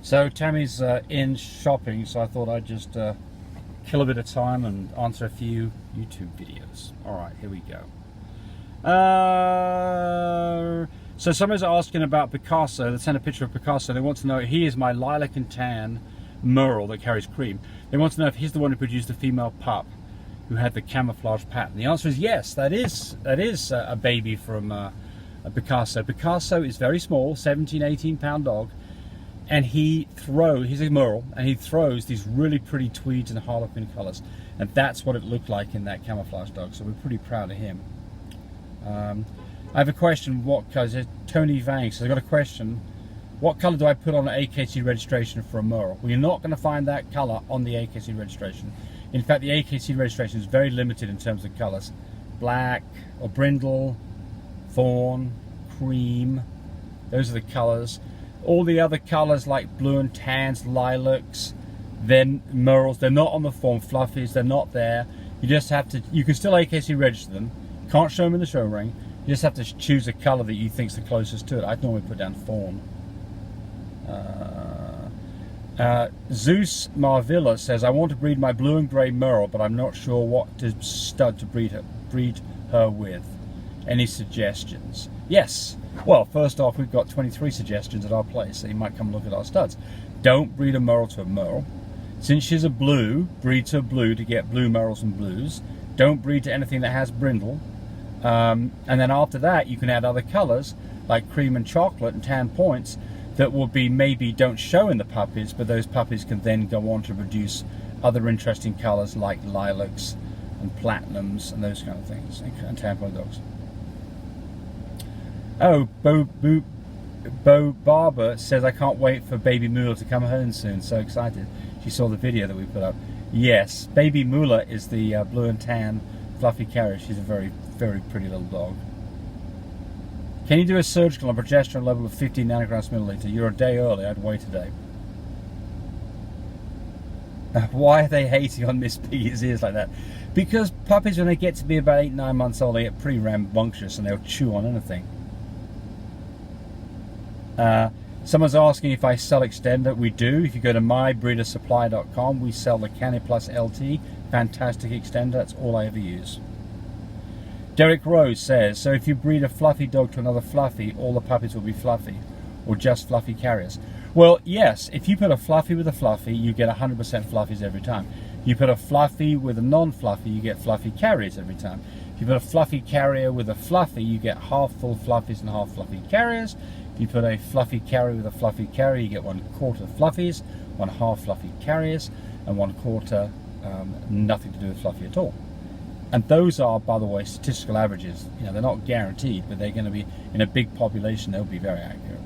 So Tammy's in shopping, so I thought I'd just kill a bit of time and answer a few YouTube videos. Alright, here we go. So somebody's asking about Picasso. They sent a picture of Picasso. They want to know, he is my lilac and tan merle that carries cream. They want to know if he's the one who produced the female pup who had the camouflage pattern. The answer is yes, that is a baby from a Picasso. Picasso is very small, 17, 18 pound dog. And he's a merle, and he throws these really pretty tweeds and harlequin colors, and that's what it looked like in that camouflage dog. So we're pretty proud of him. I have a question. What color? Tony Vang says, I got a question. What color do I put on an AKC registration for a merle? Well, you're not going to find that color on the AKC registration. In fact, the AKC registration is very limited in terms of colors. Black or brindle, fawn, cream. Those are the colors. All the other colors like blue and tans, lilacs, then merles, they're not on the form. Fluffies, they're not there. You just have to, you can still AKC register them. Can't show them in the show ring. You just have to choose a color that you think's the closest to it. I'd normally put down fawn. Zeus Marvilla says, I want to breed my blue and grey merle, but I'm not sure what stud to breed her with. Any suggestions? Yes. Well, first off, we've got 23 suggestions at our place, so you might come look at our studs. Don't breed a merle to a merle. Since she's a blue, breed to a blue to get blue merles and blues. Don't breed to anything that has brindle. And then after that, you can add other colors like cream and chocolate and tan points that will be maybe don't show in the puppies, but those puppies can then go on to produce other interesting colors like lilacs and platinums and those kind of things, and tan point dogs. Oh, Bo Barber says, I can't wait for baby Moolah to come home soon. So excited. She saw the video that we put up. Yes, baby Moolah is the blue and tan fluffy carrier. She's a very, very pretty little dog. Can you do a surgical on progesterone level of 15 nanograms milliliter? You're a day early. I'd wait a day. Why are they hating on Miss Piggy's ears like that? Because puppies, when they get to be about 8-9 months old, they get pretty rambunctious and they'll chew on anything. Someone's asking if I sell extender. We do. If you go to mybreedersupply.com, we sell the Caniplus LT. Fantastic extender. That's all I ever use. Derek Rose says, so if you breed a fluffy dog to another fluffy, all the puppies will be fluffy, or just fluffy carriers? Well, yes. If you put a fluffy with a fluffy, you get 100% fluffies every time. You put a fluffy with a non-fluffy, you get fluffy carriers every time. If you put a fluffy carrier with a fluffy, you get half full fluffies and half fluffy carriers. If you put a fluffy carrier with a fluffy carrier, you get 1/4 fluffies, 1/2 fluffy carriers, and 1/4 nothing to do with fluffy at all. And those are, by the way, statistical averages. You know, they're not guaranteed, but they're going to be, in a big population, they'll be very accurate.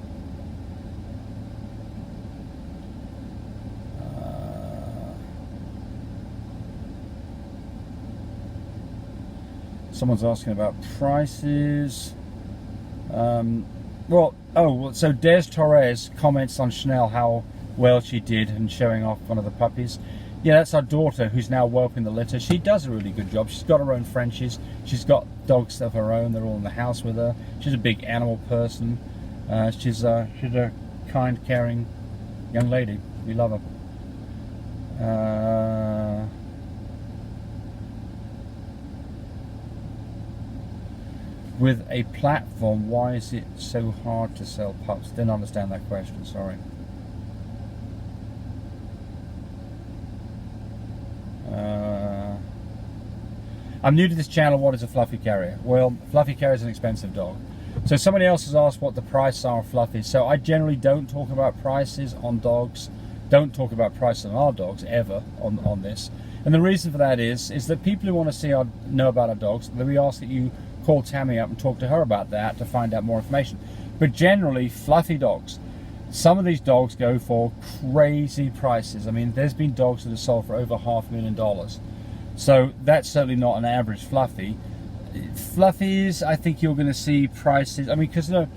Someone's asking about prices. So Des Torres comments on Chanel how well she did in showing off one of the puppies. Yeah, that's our daughter who's now whelping the litter. She does a really good job. She's got her own Frenchies. She's got dogs of her own. They're all in the house with her. She's a big animal person. She's a kind, caring young lady. We love her. With a platform, why is it so hard to sell pups? Didn't understand that question, sorry. I'm new to this channel. What is a fluffy carrier? Well, fluffy carrier is an expensive dog. So somebody else has asked what the price are of fluffies. So I generally don't talk about prices on dogs. Don't talk about prices on our dogs ever on this. And the reason for that is that people who want to know about our dogs, that we ask that you call Tammy up and talk to her about that to find out more information. But generally, fluffy dogs. Some of these dogs go for crazy prices. I mean, there's been dogs that have sold for over $500,000. So that's certainly not an average fluffy. Fluffies, I think you're going to see prices. I mean, because you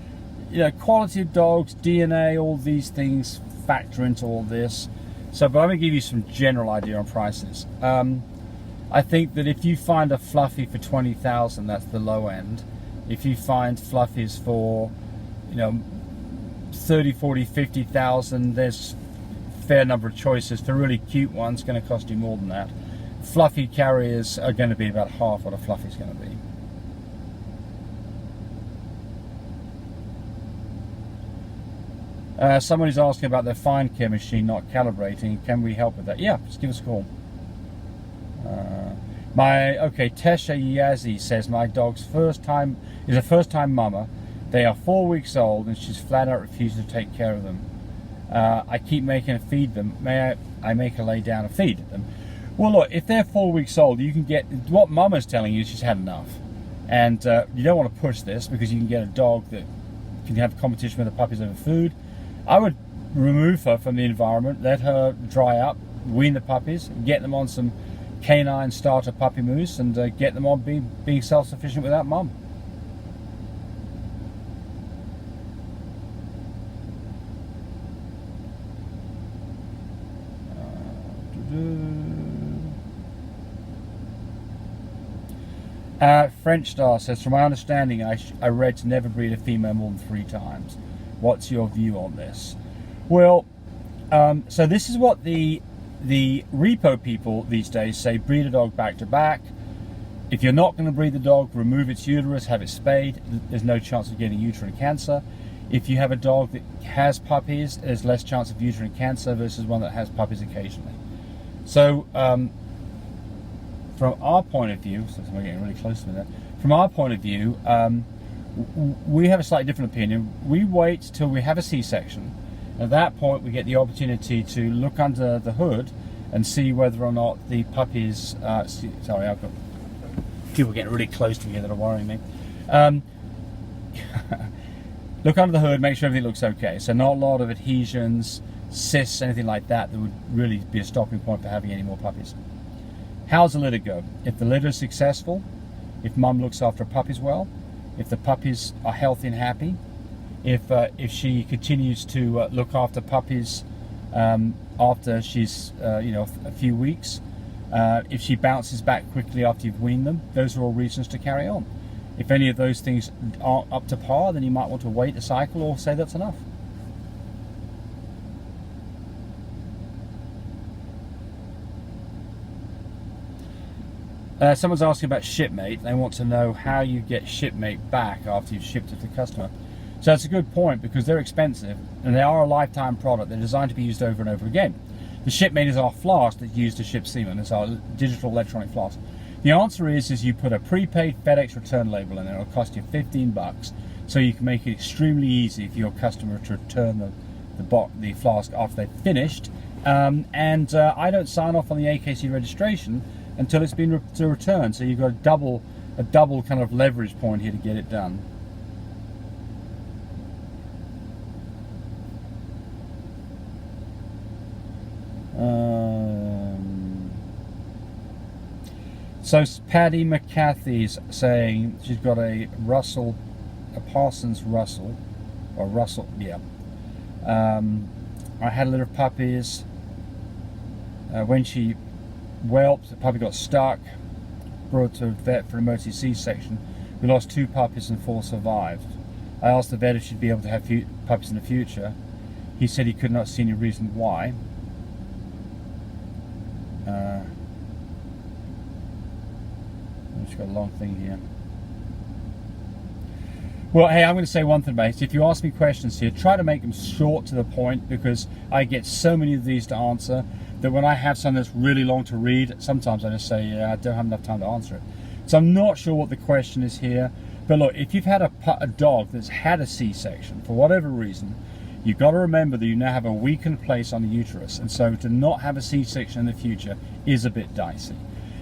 know, quality of dogs, DNA, all these things factor into all this. So, but I'm going to give you some general idea on prices. I think that if you find a fluffy for 20,000, that's the low end. If you find fluffies for, you know, 30, 40, 50,000, there's fair number of choices. For really cute ones, it's going to cost you more than that. Fluffy carriers are going to be about half what a fluffy is going to be. Somebody's asking about their fine care machine not calibrating. Can we help with that? Yeah, just give us a call. Tesha Yazzie says my dog's is a first-time mama. They are 4 weeks old and she's flat out refusing to take care of them. I keep making her feed them. May I make her lay down and feed them? Well, look, if they're 4 weeks old, you can get what mama's telling you. She's had enough, and you don't want to push this because you can get a dog that can have competition with the puppies over food. I would remove her from the environment, let her dry up, wean the puppies, get them on some canine starter puppy mousse, and get them on being self-sufficient without mum. French Star says, from my understanding, I read to never breed a female more than 3 times. What's your view on this? Well, so this is what the repo people these days say: breed a dog back to back. If you're not going to breed the dog, remove its uterus, have it spayed. There's no chance of getting uterine cancer. If you have a dog that has puppies, there's less chance of uterine cancer versus one that has puppies occasionally. So from our point of view, so we're getting really close to that. From our point of view, we have a slightly different opinion. We wait till we have a C-section. At that point, we get the opportunity to look under the hood and see whether or not the puppies. Sorry, I've got people getting really close to me that are worrying me. Look under the hood, make sure everything looks okay. So not a lot of adhesions, cysts, anything like that would really be a stopping point for having any more puppies. How's the litter go? If the litter is successful, if mum looks after her puppies well, if the puppies are healthy and happy, if she continues to look after puppies after she's a few weeks, if she bounces back quickly after you've weaned them, those are all reasons to carry on. If any of those things aren't up to par, then you might want to wait a cycle or say that's enough. Someone's asking about shipmate. They want to know how you get shipmate back after you've shipped it to the customer. So that's a good point, because they're expensive and they are a lifetime product. They're designed to be used over and over again. The shipmate is our flask that's used to ship semen. It's our digital electronic flask. The answer is you put a prepaid FedEx return label in it. It'll cost you $15, so you can make it extremely easy for your customer to return the flask after they've finished. I don't sign off on the AKC registration until it's been returned. So you've got a double kind of leverage point here to get it done. So Paddy McCarthy's saying she's got a Parsons Russell, or Russell, yeah. I had a litter of puppies. When she whelped, the puppy got stuck, brought to a vet for an emergency C-section. We lost 2 puppies and 4 survived. I asked the vet if she'd be able to have puppies in the future. He said he could not see any reason why. I've just got a long thing here. Well, hey, I'm going to say one thing, mate. If you ask me questions here, try to make them short to the point, because I get so many of these to answer that when I have something that's really long to read, sometimes I just say, yeah, I don't have enough time to answer it. So I'm not sure what the question is here. But look, if you've had a dog that's had a C-section for whatever reason, you've got to remember that you now have a weakened place on the uterus, and so to not have a C-section in the future is a bit dicey.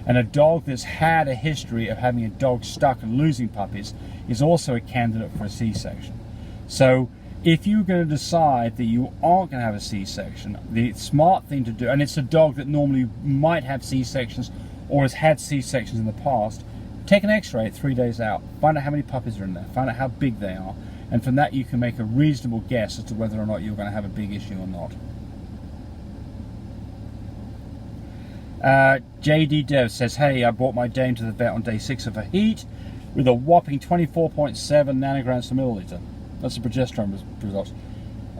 And a dog that's had a history of having a dog stuck and losing puppies is also a candidate for a C-section. So if you're going to decide that you aren't going to have a C-section, the smart thing to do, and it's a dog that normally might have C-sections or has had C-sections in the past, take an x-ray at 3 days out, find out how many puppies are in there, find out how big they are, and from that you can make a reasonable guess as to whether or not you're going to have a big issue or not. JD Dev says, hey, I brought my Dame to the vet on day 6 of her heat with a whopping 24.7 nanograms per milliliter. That's the progesterone results.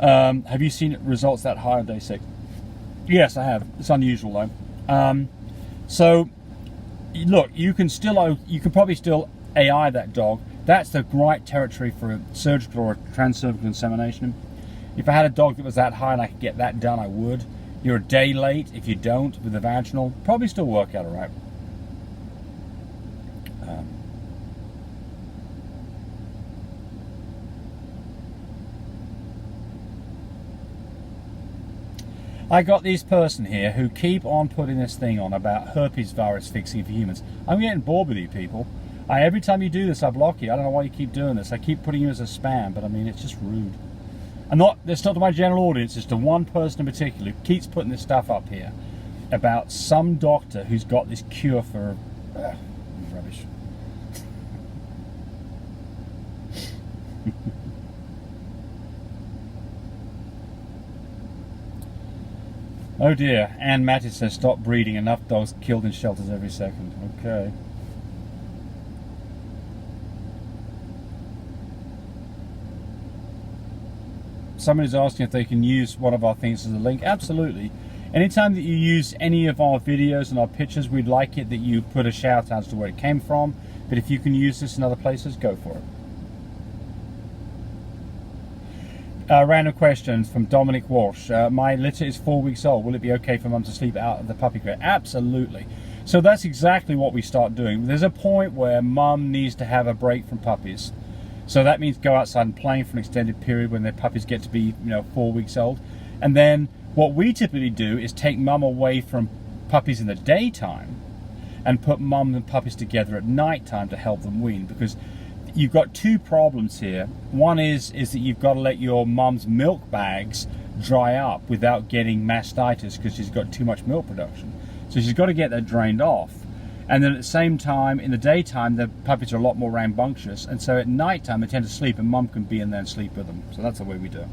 Have you seen results that high on day 6? Yes, I have. It's unusual though. So, look, you can probably still AI that dog. That's the right territory for a surgical or a transcervical insemination. If I had a dog that was that high and I could get that done, I would. You're a day late if you don't with the vaginal. Probably still work out all right. I got this person here who keep on putting this thing on about herpes virus fixing for humans. I'm getting bored with you people. Every time you do this, I block you. I don't know why you keep doing this. I keep putting you as a spam, but I mean, it's just rude. It's not to my general audience, it's to one person in particular who keeps putting this stuff up here about some doctor who's got this cure for rubbish. Oh dear, Ann Mattis says stop breeding, enough dogs killed in shelters every second. Okay. Somebody's asking if they can use one of our things as a link. Absolutely. Anytime that you use any of our videos and our pictures, we'd like it that you put a shout out as to where it came from. But if you can use this in other places, go for it. Random questions from Dominic Walsh. My litter is 4 weeks old. Will it be okay for mum to sleep out of the puppy crate? Absolutely. So that's exactly what we start doing. There's a point where mum needs to have a break from puppies. So that means go outside and playing for an extended period when their puppies get to be, 4 weeks old. And then what we typically do is take mum away from puppies in the daytime and put mum and puppies together at night time to help them wean, because you've got two problems here. One is that you've got to let your mum's milk bags dry up without getting mastitis because she's got too much milk production. So she's got to get that drained off. And then at the same time, in the daytime, the puppies are a lot more rambunctious, and so at night time they tend to sleep and mum can be in there and sleep with them. So that's the way we do it.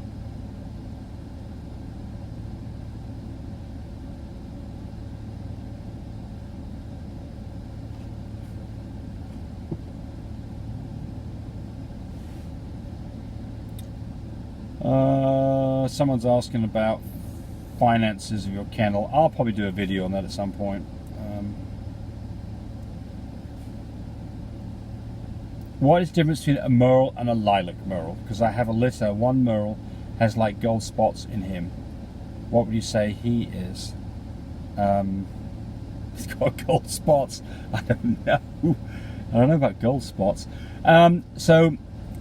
Someone's asking about finances of your kennel. I'll probably do a video on that at some point. What is the difference between a merle and a lilac merle? Because I have a litter. One merle has like gold spots in him. What would you say he is? He's got gold spots. I don't know. I don't know about gold spots. So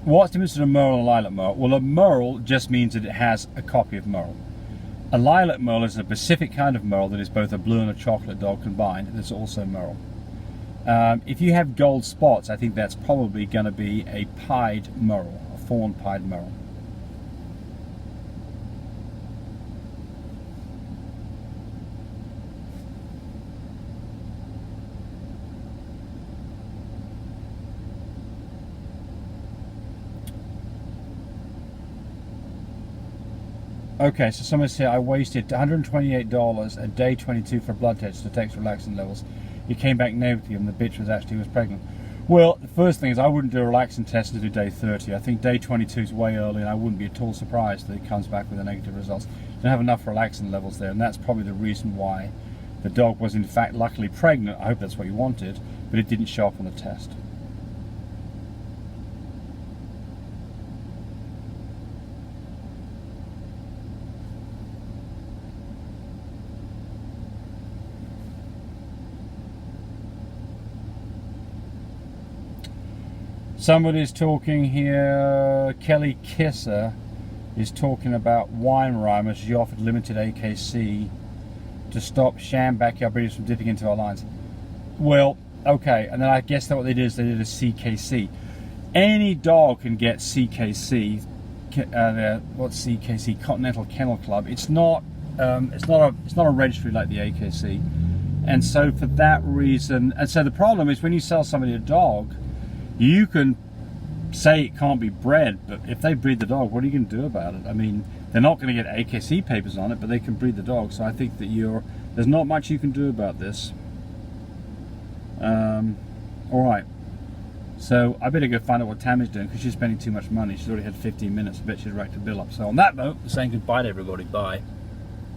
what's the difference between a merle and a lilac merle? Well, a merle just means that it has a copy of merle. A lilac merle is a specific kind of merle that is both a blue and a chocolate dog combined. That's also merle. If you have gold spots, I think that's probably going to be a pied merle, a fawn pied merle. Okay, so someone said I wasted $128 at day 22 for blood tests to detect relaxin levels. It came back negative and the bitch was pregnant. Well, the first thing is I wouldn't do a relaxin test until day 30. I think day 22 is way early and I wouldn't be at all surprised that it comes back with the negative results. You don't have enough relaxin levels there, and that's probably the reason why the dog was in fact luckily pregnant. I hope that's what you wanted, but it didn't show up on the test. Somebody's talking here, Kelly Kisser is talking about Weinreimer. She offered limited AKC to stop sham backyard breeders from dipping into our lines. Well, okay, and then I guess that what they did is they did a CKC. Any dog can get CKC. What's CKC? Continental Kennel Club. It's not a registry like the AKC, and so for that reason, and so the problem is when you sell somebody a dog, you can say it can't be bred, but if they breed the dog, what are you going to do about it? I mean, they're not going to get AKC papers on it, but they can breed the dog. So I think that there's not much you can do about this. All right. So I better go find out what Tammy's doing because she's spending too much money. She's already had 15 minutes. I bet she's racked a bill up. So on that note, saying goodbye to everybody. Bye.